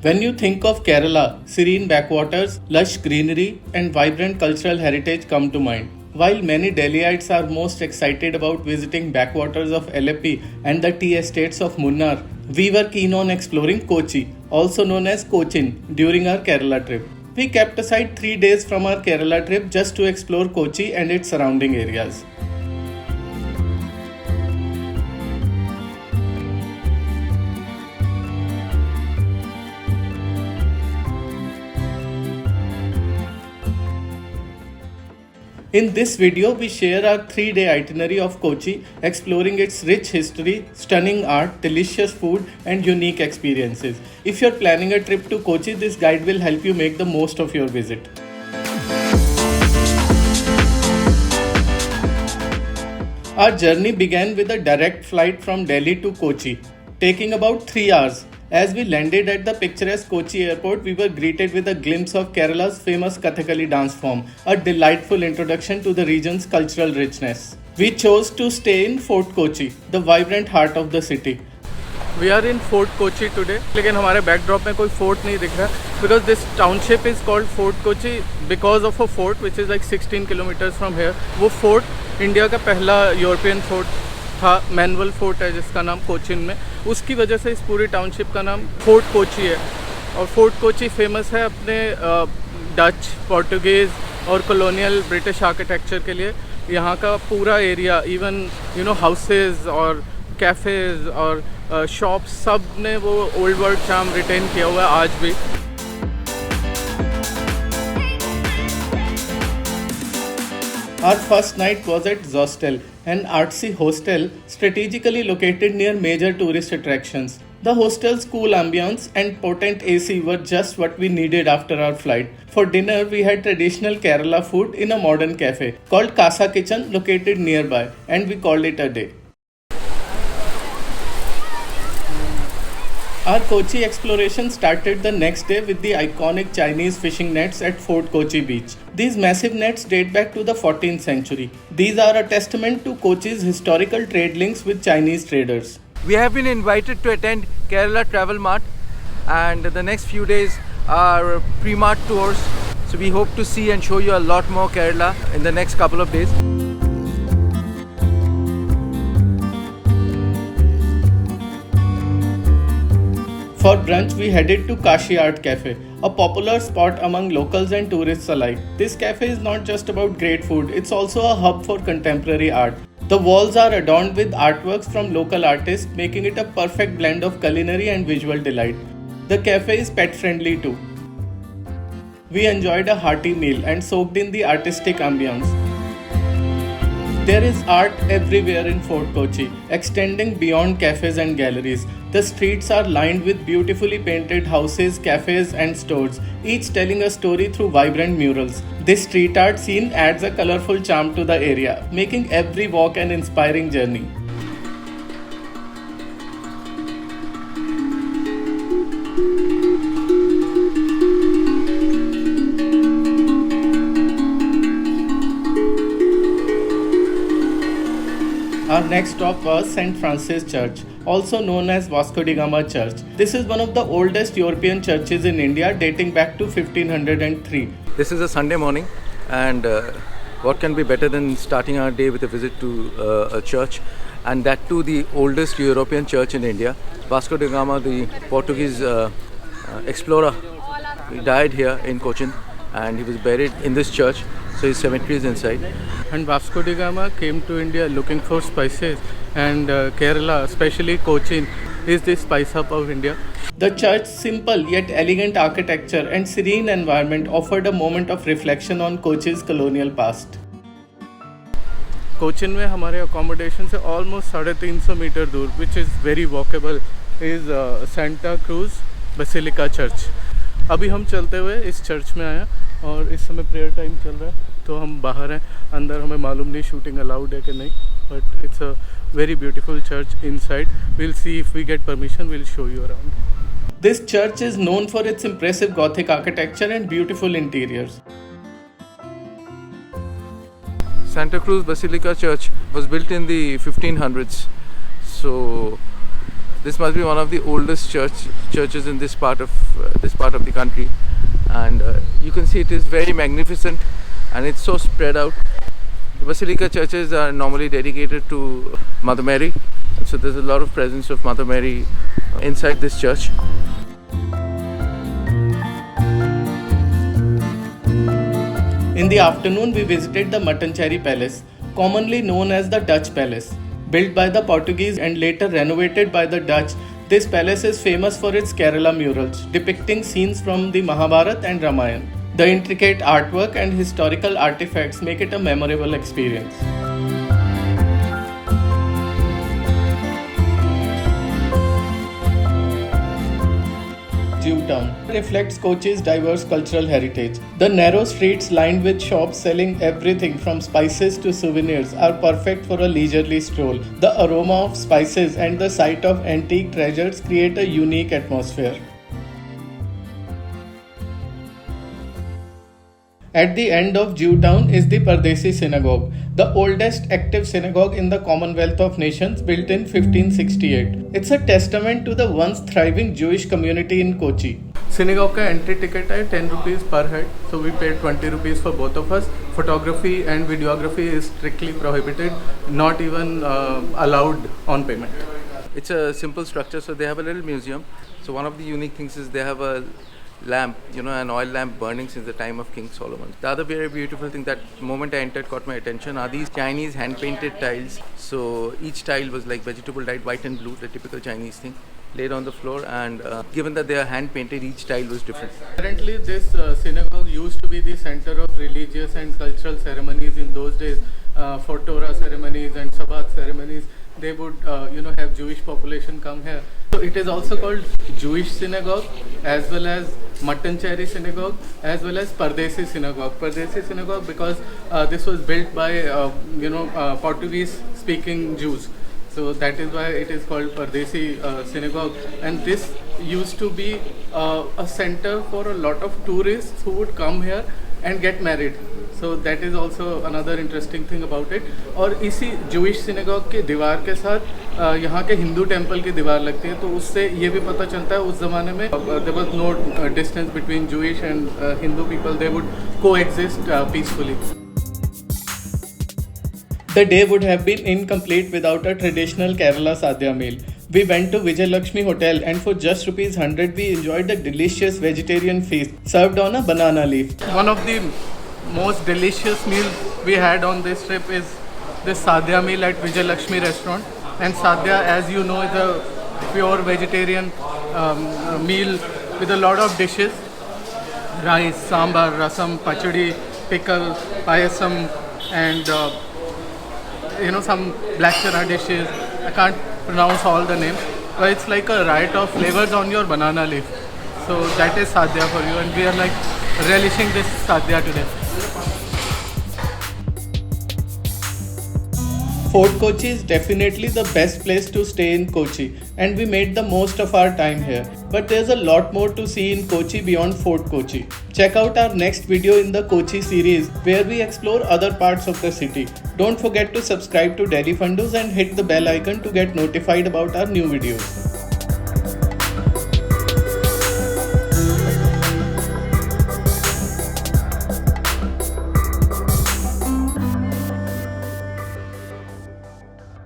When you think of Kerala, serene backwaters, lush greenery, and vibrant cultural heritage come to mind. While many Delhiites are most excited about visiting backwaters of Alleppey and the tea estates of Munnar, we were keen on exploring Kochi, also known as Cochin, during our Kerala trip. We kept aside 3 days from our Kerala trip just to explore Kochi and its surrounding areas. In this video, we share our 3-day itinerary of Kochi, exploring its rich history, stunning art, delicious food, and unique experiences. If you're planning a trip to Kochi, this guide will help you make the most of your visit. Our journey began with a direct flight from Delhi to Kochi, taking about 3 hours. As we landed at the picturesque Kochi airport, we were greeted with a glimpse of Kerala's famous Kathakali dance form, a delightful introduction to the region's cultural richness. We chose to stay in Fort Kochi, the vibrant heart of the city. We are in Fort Kochi today, लेकिन हमारे backdrop में कोई fort नहीं दिख रहा because this township is called Fort Kochi because of a fort which is like 16 kilometers from here. वो fort India का पहला यूरोपियन फोर्ट था, मैनुअल फोर्ट है जिसका नाम कोचिन में, उसकी वजह से इस पूरी टाउनशिप का नाम फोर्ट कोची है. और फोर्ट कोची फेमस है अपने डच, पोर्टुगीज़ और कॉलोनियल ब्रिटिश आर्किटेक्चर के लिए. यहाँ का पूरा एरिया, इवन हाउसेज और कैफ़ेज़ और शॉप्स, सब ने वो ओल्ड वर्ल्ड चार्म रिटेन किया हुआ है आज भी. Our first night was at Zostel, an artsy hostel strategically located near major tourist attractions. The hostel's cool ambience and potent AC were just what we needed after our flight. For dinner, we had traditional Kerala food in a modern cafe called Casa Kitchen located nearby, and we called it a day. Our Kochi exploration started the next day with the iconic Chinese fishing nets at Fort Kochi beach. These massive nets date back to the 14th century. These are a testament to Kochi's historical trade links with Chinese traders. We have been invited to attend Kerala Travel Mart, and the next few days are pre-mart tours. So we hope to see and show you a lot more Kerala in the next couple of days. For brunch, we headed to Kashi Art Cafe, a popular spot among locals and tourists alike. This cafe is not just about great food, it's also a hub for contemporary art. The walls are adorned with artworks from local artists, making it a perfect blend of culinary and visual delight. The cafe is pet friendly too. We enjoyed a hearty meal and soaked in the artistic ambience. There is art everywhere in Fort Kochi, extending beyond cafes and galleries. The streets are lined with beautifully painted houses, cafes, and stores, each telling a story through vibrant murals. This street art scene adds a colorful charm to the area, making every walk an inspiring journey. Our next stop was St. Francis Church, also known as Vasco da Gama Church. This is one of the oldest European churches in India, dating back to 1503. This is a Sunday morning, and what can be better than starting our day with a visit to a church, and that too the oldest European church in India. Vasco da Gama, the Portuguese explorer, he died here in Cochin, and he was buried in this church. So his cemetery is inside. And Vasco da Gama came to India looking for spices, and Kerala, especially Cochin, is the spice hub of India. The church's simple yet elegant architecture and serene environment offered a moment of reflection on Kochi's colonial past. Cochin में हमारे accommodation से almost 350 metre दूर, which is very walkable, is Santa Cruz Basilica Church. अभी हम चलते हुए इस church में आए और इस समय प्रेयर टाइम चल रहा है, तो हम बाहर हैं. अंदर हमें मालूम नहीं शूटिंग अलाउड है कि नहीं, but it's a very beautiful church inside. We'll see if we get permission, we'll show you around. This church is known for its impressive Gothic architecture and beautiful interiors. Santa Cruz Basilica Church was built in the 1500s. So This must be one of the oldest churches in this part of the country, and you can see it is very magnificent, and it's so spread out. The Basilica churches are normally dedicated to Mother Mary, and so there's a lot of presence of Mother Mary inside this church. In the afternoon, we visited the Mattancherry Palace, commonly known as the Dutch Palace. Built by the Portuguese and later renovated by the Dutch, this palace is famous for its Kerala murals depicting scenes from the Mahabharata and Ramayana. The intricate artwork and historical artifacts make it a memorable experience. Jewtown reflects Kochi's diverse cultural heritage. The narrow streets lined with shops selling everything from spices to souvenirs are perfect for a leisurely stroll. The aroma of spices and the sight of antique treasures create a unique atmosphere. At the end of Jewtown is the Pardesi Synagogue, the oldest active synagogue in the Commonwealth of Nations, built in 1568. It's a testament to the once thriving Jewish community in Kochi. Synagogue का entry ticket है 10 rupees per head, so we paid 20 rupees for both of us. Photography and videography is strictly prohibited, not even allowed on payment. It's a simple structure, so they have a little museum. So one of the unique things is they have a lamp, an oil lamp burning since the time of King Solomon. The other very beautiful thing that moment I entered caught my attention are these Chinese hand-painted tiles. So each tile was like vegetable dyed white and blue, the typical Chinese thing, laid on the floor, and given that they are hand-painted, each tile was different. Currently, this synagogue used to be the center of religious and cultural ceremonies in those days. For Torah ceremonies and Shabbat ceremonies, they would have Jewish population come here. So it is also called Jewish synagogue, as well as Mattancherry synagogue, as well as Pardesi synagogue. Pardesi synagogue because this was built by Portuguese speaking Jews. So that is why it is called Pardesi synagogue, and this used to be a center for a lot of tourists who would come here and get married. So that is also another interesting thing about it. और इसी Jewish synagogue के दीवार के साथ यहाँ के Hindu temple की दीवार लगती है, तो उससे ये भी पता चलता है उस ज़माने में there was no distance between Jewish and Hindu people. They would coexist peacefully. The day would have been incomplete without a traditional Kerala Sadhya meal. We went to Vijay Lakshmi Hotel, and for just rupees 100 we enjoyed a delicious vegetarian feast served on a banana leaf. One of the most delicious meals we had on this trip is this Sadhya meal at Vijay Lakshmi restaurant. And Sadhya, as you know, is a pure vegetarian meal with a lot of dishes: rice, sambar, rasam, pachadi, pickle, payasam, and some black chana dishes. I can't pronounce all the names, but it's like a riot of flavors on your banana leaf. So that is Sadhya for you, and we are like relishing this Sadhya today. Fort Kochi is definitely the best place to stay in Kochi, and we made the most of our time here. But there's a lot more to see in Kochi beyond Fort Kochi. Check out our next video in the Kochi series, where we explore other parts of the city. Don't forget to subscribe to Delhi Fundus and hit the bell icon to get notified about our new videos.